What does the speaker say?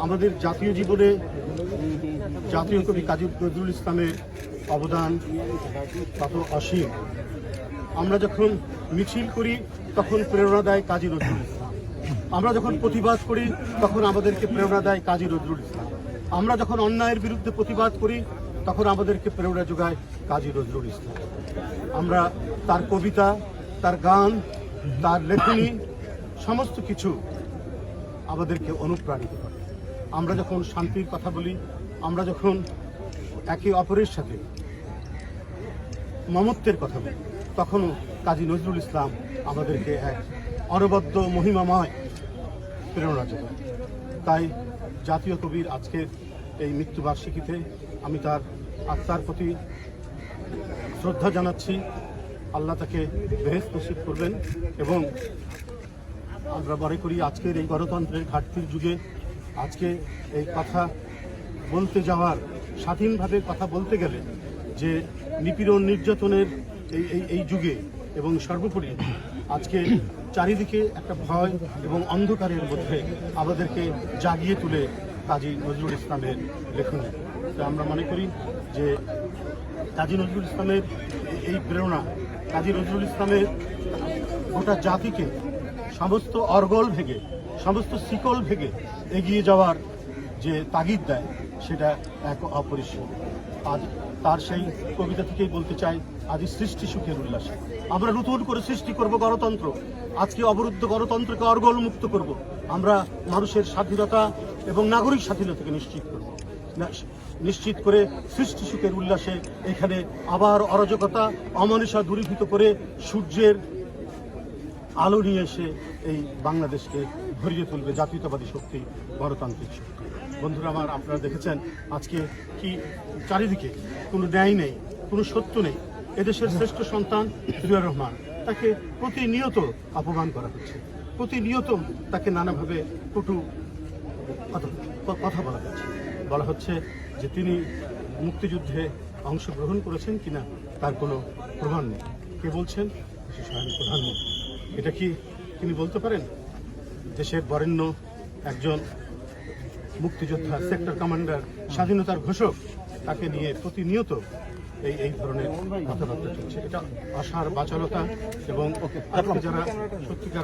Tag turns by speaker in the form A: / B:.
A: আমাদের জাতীয় জীবনে জাতীয় কবি কাজী নজরুল ইসলামের অবদান তত অসীম। আমরা যখন মিছিল করি তখন প্রেরণা দেয় কাজী নজরুল ইসলাম, আমরা যখন প্রতিবাদ করি তখন আমাদেরকে প্রেরণা দেয় কাজী নজরুল ইসলাম, আমরা যখন অন্যায়ের বিরুদ্ধে প্রতিবাদ করি তখন আমাদেরকে প্রেরণা যোগায় কাজী নজরুল ইসলাম। আমরা তার কবিতা, তার গান, তার লেখনী সমস্ত কিছু আমাদেরকে অনুপ্রাণিত করে। আমরা যখন শান্তির কথা বলি, আমরা যখন একে অপরের সাথে মমত্বের কথা বলি, তখনও কাজী নজরুল ইসলাম আমাদেরকে এক অনবদ্য মহিমাময় প্রেরণা যোগায়। তাই জাতীয় কবির আজকের এই মৃত্যুবার্ষিকীতে আমি তার আত্মার প্রতি শ্রদ্ধা জানাচ্ছি। আল্লাহ তাকে বেহেশত নসিব করবেন এবং আমরা মনে করি আজকের এই গণতন্ত্রের ঘাটতির যুগে আজকে এই কথা বলতে যাওয়ার, স্বাধীনভাবে কথা বলতে গেলে যে নিপীড়ন নির্যাতনের এই যুগে এবং সর্বোপরি আজকে চারিদিকে একটা ভয় এবং অন্ধকারের মধ্যে আমাদেরকে জাগিয়ে তুলে কাজী নজরুল ইসলামের লেখনী। তো আমরা মনে করি যে কাজী নজরুল ইসলামের এই প্রেরণা কাজী নজরুল ইসলামের গোটা জাতিকে সমস্ত অর্গল ভেঙে, সমস্ত শিকল ভেঙে এগিয়ে যাওয়ার যে তাগিদ দেয়, সেটা এক অপরিসীম। আজ তার সেই কবিতা থেকেই বলতে চাই, আজ সৃষ্টি সুখের উল্লাসে আমরা নতুন করে সৃষ্টি করব গণতন্ত্র। আজকে অবরুদ্ধ গণতন্ত্রকে অর্গল মুক্ত করব। আমরা মানুষের স্বাধীনতা এবং নাগরিক স্বাধীনতাকে নিশ্চিত করে সৃষ্টি সুখের উল্লাসে এখানে আবার অরাজকতা, অমানুষা দূরীভূত করে সূর্যের আলো নিয়ে এসে এই বাংলাদেশকে ভরিয়ে তুলবে জাতীয়তাবাদী শক্তি, গণতান্ত্রিক শক্তি। বন্ধুরা আমার, আপনারা দেখেছেন আজকে কি চারিদিকে কোনো ন্যায় নেই, কোনো সত্য নেই। এদেশের শ্রেষ্ঠ সন্তান জিয়াউর রহমান, তাকে প্রতিনিয়ত অপমান করা হচ্ছে, প্রতিনিয়ত তাকে নানাভাবে কটু কথা বলা হচ্ছে যে তিনি মুক্তিযুদ্ধে অংশগ্রহণ করেছেন কিনা তার কোনো প্রমাণ নেই। কে বলছেন? প্রধানমন্ত্রী। এটা কি তিনি বলতে পারেন? দেশের বরেণ্য একজন মুক্তিযোদ্ধা, সেক্টর কমান্ডার, স্বাধীনতার ঘোষক, তাকে নিয়ে প্রতিনিয়ত এই ধরনের কথাবার্তা চলছে। এটা আশার বাচালতা এবং যারা সত্যিকার